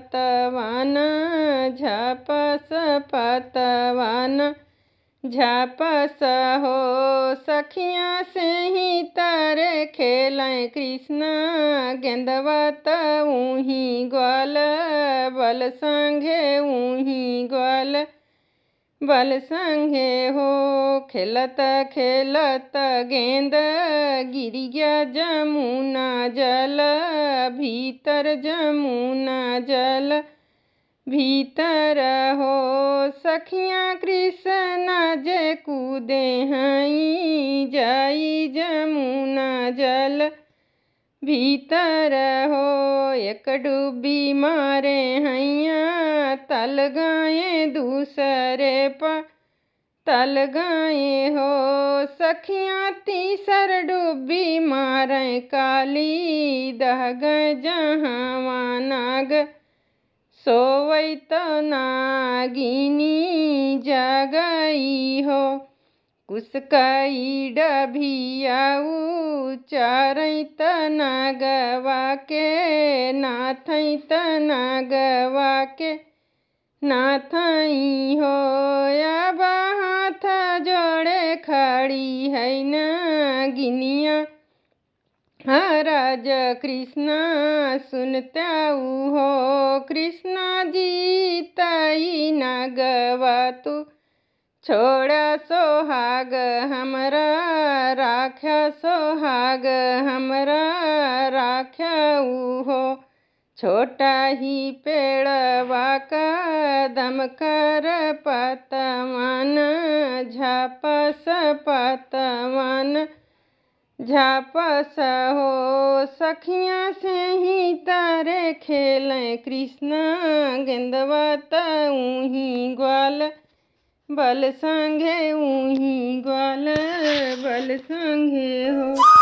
पतवान झपस पतवान झपस हो। सखियाँ से ही तारे खेलें कृष्ण गेंदवत ऊही ग्वाल बल संगे ऊही ग्वाल बल संगे हो। खेलत खेलत गेंद गिर गया जमुना जल भीतर जमुना जल भीतर हो। सखियाँ कृष्ण जे कूदे हई जाई जमुना जल भीतर हो। एक डुब्बी मारे हैया तल गए दूसरे पर तल गए हो। सखियाँ तीसर डुब्बी मारे काली दह गए जहाँ नाग सोवैत नागिनी जगई हो। कुसकई डभियाऊ चारैत नागवा के नाथैत नागवा के नाथई हो। अब हाथ जोड़े खड़ी है नागिनिया राज कृष्ण सुनताऊ हो। कृष्ण जी तई नागवा तू छोड़ा सोहाग हमरा राख्या सोहाग हमरा राख्याऊ हो। छोटा ही पेड़वा कदम कर पतवान झपस पतवान झपस हो। सखियाँ से ही तारे खेलें कृष्ण गेंदवत ऊही ग्वाल बल संगे ऊही ग्वाल बल संगे हो।